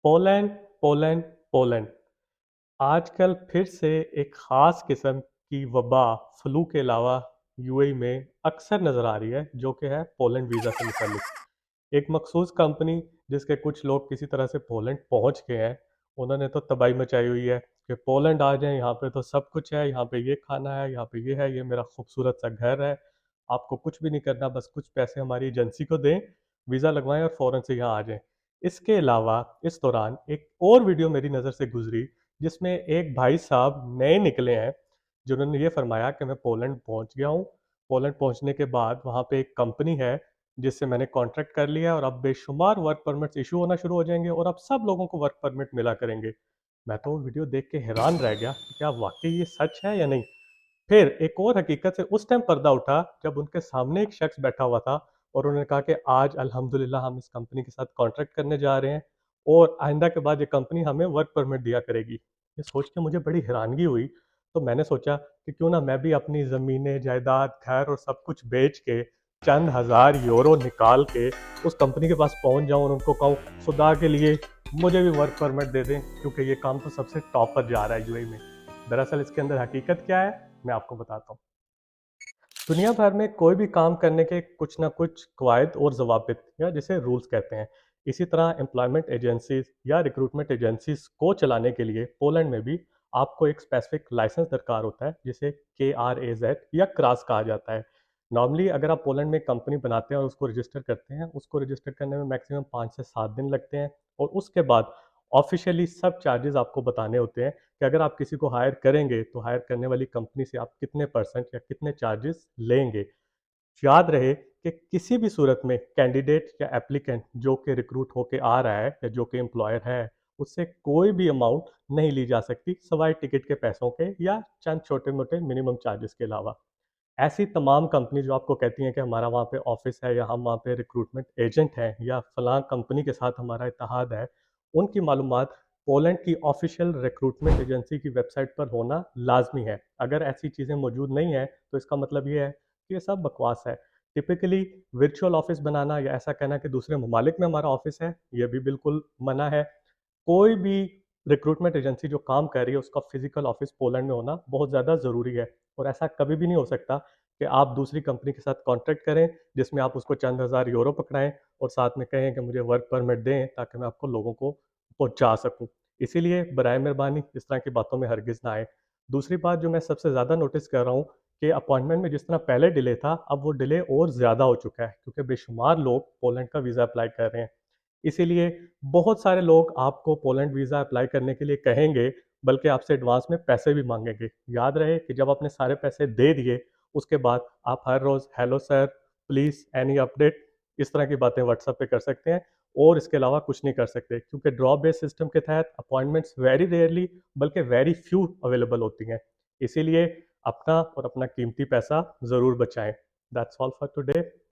Poland, Poland, Poland. आजकल फिर से एक ख़ास किस्म की वबा फ्लू के अलावा यूएई में अक्सर नज़र आ रही है, जो कि है पोलैंड वीज़ा से मुतल्लिक। एक मखसूस कंपनी जिसके कुछ लोग किसी तरह से पोलैंड पहुंच गए हैं, उन्होंने तो तबाही मचाई हुई है कि पोलैंड आ जाएं, यहाँ पे तो सब कुछ है, यहाँ पे ये खाना है, यहाँ पे ये है, ये मेरा खूबसूरत सा घर है। आपको कुछ भी नहीं करना, बस कुछ पैसे हमारी एजेंसी को दें, वीज़ा लगवाएं और फ़ौरन से यहाँ आ जाएं। इसके अलावा इस दौरान एक और वीडियो मेरी नज़र से गुजरी, जिसमें एक भाई साहब नए निकले हैं, जिन्होंने ये फरमाया कि मैं पोलैंड पहुँच गया हूँ। पोलैंड पहुँचने के बाद वहाँ पे एक कंपनी है जिससे मैंने कॉन्ट्रैक्ट कर लिया है और अब बेशुमार वर्क परमिट्स इशू होना शुरू हो जाएंगे और अब सब लोगों को वर्क परमिट मिला करेंगे। मैं तो वो वीडियो देख के हैरान रह गया कि क्या वाकई ये सच है या नहीं। फिर एक और हकीकत से उस टाइम पर्दा उठा जब उनके सामने एक शख्स बैठा हुआ था और उन्होंने कहा कि आज अल्हम्दुलिल्लाह हम इस कंपनी के साथ कॉन्ट्रैक्ट करने जा रहे हैं और आइंदा के बाद ये कंपनी हमें वर्क परमिट दिया करेगी। ये सोच के मुझे बड़ी हैरानगी हुई। तो मैंने सोचा कि क्यों ना मैं भी अपनी ज़मीनें, जायदाद, घर और सब कुछ बेच के चंद हज़ार यूरो निकाल के उस कंपनी के पास पहुंच जाऊं और उनको कहूं, खुदा के लिए मुझे भी वर्क परमिट दे दें, क्योंकि ये काम तो सबसे टॉप पर जा रहा है यूएई में। दरअसल इसके अंदर हकीकत क्या है, मैं आपको बताता हूँ। दुनिया भर में कोई भी काम करने के कुछ ना कुछ कवायद और ज़वाबित या जिसे रूल्स कहते हैं। इसी तरह एम्प्लॉयमेंट एजेंसीज या रिक्रूटमेंट एजेंसीज को चलाने के लिए पोलैंड में भी आपको एक स्पेसिफिक लाइसेंस दरकार होता है, जिसे KRAZ या क्रास कहा जाता है। नॉर्मली अगर आप पोलैंड में कंपनी बनाते हैं और उसको रजिस्टर करते हैं, उसको रजिस्टर करने में मैक्सिमम 5 से 7 दिन लगते हैं और उसके बाद ऑफिशियली सब चार्जेस आपको बताने होते हैं कि अगर आप किसी को हायर करेंगे तो हायर करने वाली कंपनी से आप कितने परसेंट या कितने चार्जेस लेंगे। याद रहे कि किसी भी सूरत में कैंडिडेट या एप्लीकेंट जो कि रिक्रूट होके आ रहा है या जो कि एम्प्लॉयर है, उससे कोई भी अमाउंट नहीं ली जा सकती सवाए टिकट के पैसों के या चंद छोटे मोटे मिनिमम चार्जेस के अलावा। ऐसी तमाम कंपनी जो आपको कहती हैं कि हमारा वहाँ पे ऑफिस है या हम वहाँ पे रिक्रूटमेंट एजेंट हैं या फलां कंपनी के साथ हमारा इत्तेहाद है, उनकी मालूमात पोलैंड की ऑफिशियल रिक्रूटमेंट एजेंसी की वेबसाइट पर होना लाजमी है। अगर ऐसी चीज़ें मौजूद नहीं है तो इसका मतलब ये है कि ये सब बकवास है। टिपिकली वर्चुअल ऑफिस बनाना या ऐसा कहना कि दूसरे ममालिक में हमारा ऑफिस है, ये भी बिल्कुल मना है। कोई भी रिक्रूटमेंट एजेंसी जो काम कर रही है उसका फिजिकल ऑफिस पोलैंड में होना बहुत ज़्यादा ज़रूरी है। और ऐसा कभी भी नहीं हो सकता कि आप दूसरी कंपनी के साथ कॉन्ट्रैक्ट करें जिसमें आप उसको चंद हज़ार यूरो पकड़ाएं और साथ में कहें कि मुझे वर्क परमिट दें ताकि मैं आपको लोगों को पहुंचा सकूं। इसीलिए बराए मेहरबानी इस तरह की बातों में हरगिज़ ना आए। दूसरी बात जो मैं सबसे ज़्यादा नोटिस कर रहा हूँ कि अपॉइंटमेंट में जिस तरह पहले डिले था, अब वो डिले और ज़्यादा हो चुका है क्योंकि बेशुमार लोग पोलैंड का वीज़ा अप्लाई कर रहे हैं। इसीलिए बहुत सारे लोग आपको पोलैंड वीज़ा अप्लाई करने के लिए कहेंगे, बल्कि आपसे एडवांस में पैसे भी मांगेंगे। याद रहे कि जब आपने सारे पैसे दे दिए, उसके बाद आप हर रोज़ hello sir, please any update, इस तरह की बातें व्हाट्सएप पे कर सकते हैं और इसके अलावा कुछ नहीं कर सकते, क्योंकि ड्रॉप बेस्ड सिस्टम के तहत अपॉइंटमेंट्स वेरी रेयरली बल्कि वेरी फ्यू अवेलेबल होती हैं। इसीलिए अपना और अपना कीमती पैसा ज़रूर बचाएं। That's all for today.